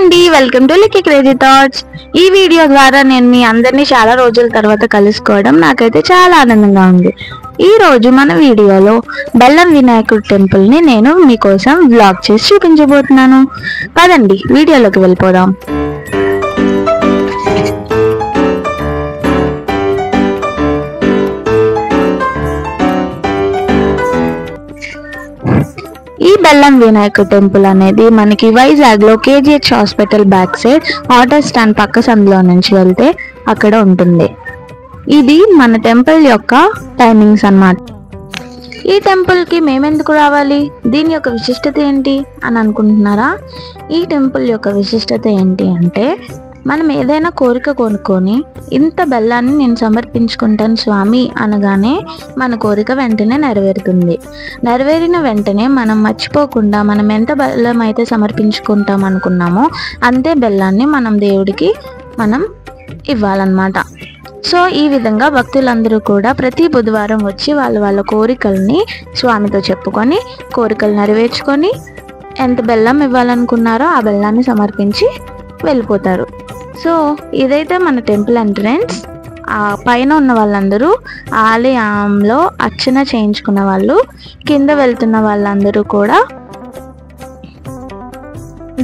అండి, welcome to లిక్కీ crazy thoughts. ఈ video ద్వారా నేను మీ అందరినీ చాలా రోజుల తర్వాత కలుసుకోవడం నాకైతే చాలా ఆనందంగా ఉంది. ఈ రోజు మన వీడియోలో బెల్లం వినాయకుడి టెంపుల్ ని నేను మీకోసం వ్లాగ్ చేసి చూపించబోతున్నాను. పదండి వీడియోలోకి వెళ్ళిపోదాం. ఈ బెల్లం వినాయకుడి టెంపుల్ అనేది మనకి వైజాగ్ లో KGH hospital back side auto stand పక్క సందులో నుంచి వెళ్తే అక్కడ ఉంటుంది. ఇది మన టెంపుల్ యొక్క టైమింగ్స్ అన్నమాట. ఈ టెంపుల్ కి మేమెందుకు రావాలి, దీని యొక్క విశిష్టత ఏంటి అని అనుకుంటున్నారా? ఈ టెంపుల్ యొక్క విశిష్టత ఏంటి అంటే, మనం ఏదైనా కోరిక కొనుక్కొని ఇంత బెల్లాన్ని నేను సమర్పించుకుంటాను స్వామి అనగానే మన కోరిక వెంటనే నెరవేరుతుంది. నెరవేరిన వెంటనే మనం మర్చిపోకుండా మనం ఎంత బెల్లం అయితే సమర్పించుకుంటాం అనుకున్నామో అంతే బెల్లాన్ని మనం దేవుడికి మనం ఇవ్వాలన్నమాట. సో ఈ విధంగా భక్తులందరూ కూడా ప్రతి బుధవారం వచ్చి వాళ్ళ కోరికల్ని స్వామితో చెప్పుకొని కోరికలు నెరవేర్చుకొని ఎంత బెల్లం ఇవ్వాలనుకున్నారో ఆ బెల్లాన్ని సమర్పించి వెళ్ళిపోతారు. సో ఇదైతే మన టెంపుల్ ఎంట్రన్స్. ఆ పైన ఉన్న వాళ్ళందరూ ఆలయంలో అర్చన చేయించుకున్న వాళ్ళు, కింద వెళ్తున్న వాళ్ళందరూ కూడా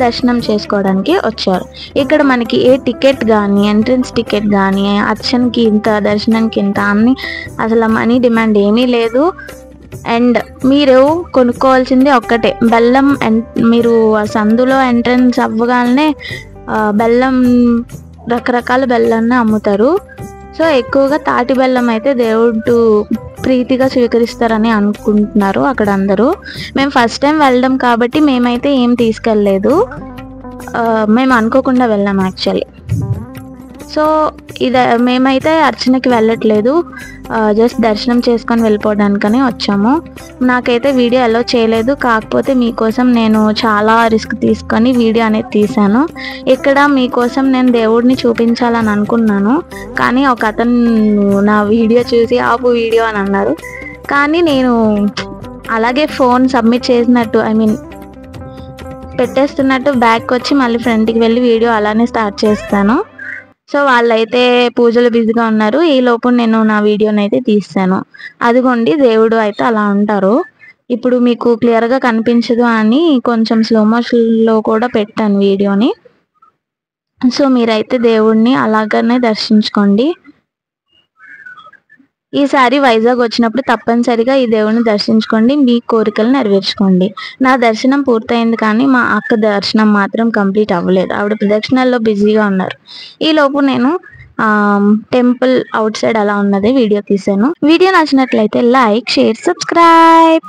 దర్శనం చేసుకోవడానికి వచ్చారు. ఇక్కడ మనకి ఏ టికెట్ కానీ, ఎంట్రన్స్ టికెట్ కానీ, అర్చనకి ఇంత, దర్శనానికి ఇంత అన్ని అసలు మనీ డిమాండ్ ఏమీ లేదు. అండ్ మీరు కొనుక్కోవాల్సింది ఒక్కటే బెల్లం. మీరు ఆ సందులో ఎంట్రన్స్ అవ్వగానే బెల్లం, రకరకాల బెల్లాన్ని అమ్ముతారు. సో ఎక్కువగా తాటి బెల్లం అయితే దేవుడు ప్రీతిగా స్వీకరిస్తారని అనుకుంటున్నారు అక్కడ అందరూ. మేము ఫస్ట్ టైం వెళ్ళడం కాబట్టి మేమైతే ఏం తీసుకెళ్ళలేదు, మేము అనుకోకుండా వెళ్ళాం యాక్చువల్లీ. సో మేమైతే అర్చనకి వెళ్ళట్లేదు, జస్ట్ దర్శనం చేసుకొని వెళ్ళిపోవడానికని వచ్చాము. నాకైతే వీడియో అలో చేయలేదు, కాకపోతే మీకోసం నేను చాలా రిస్క్ తీసుకొని వీడియో అనేది తీశాను. ఇక్కడ మీకోసం నేను దేవుడిని చూపించాలని అనుకున్నాను, కానీ ఒక అతను నా వీడియో చూసి ఆపు వీడియో అని అన్నారు. కానీ నేను అలాగే ఫోన్ సబ్మిట్ చేసినట్టు, పెట్టేస్తున్నట్టు బ్యాక్ వచ్చి మళ్ళీ ఫ్రంట్కి వెళ్ళి వీడియో అలానే స్టార్ట్ చేస్తాను. సో వాళ్ళైతే పూజలు బిజీగా ఉన్నారు, ఈ లోపు నేను నా వీడియోని అయితే తీస్తాను. అదిగోండి దేవుడు అయితే అలా ఉంటారు. ఇప్పుడు మీకు క్లియర్గా కనిపించదు అని కొంచెం స్లో మోషన్లో కూడా పెట్టాను వీడియోని. సో మీరైతే దేవుడిని అలాగనే దర్శించుకోండి. ఈసారి వైజాగ్ వచ్చినప్పుడు తప్పనిసరిగా ఈ దేవుడిని దర్శించుకోండి, మీ కోరికలు నెరవేర్చుకోండి. నా దర్శనం పూర్తయింది, కానీ మా అక్క దర్శనం మాత్రం కంప్లీట్ అవ్వలేదు. ఆవిడ ప్రదక్షిణాల్లో బిజీగా ఉన్నారు. ఈ లోపు నేను టెంపుల్ అవుట్ సైడ్ అలా ఉన్నది వీడియో తీసాను. వీడియో నచ్చినట్లయితే లైక్, షేర్, సబ్స్క్రైబ్.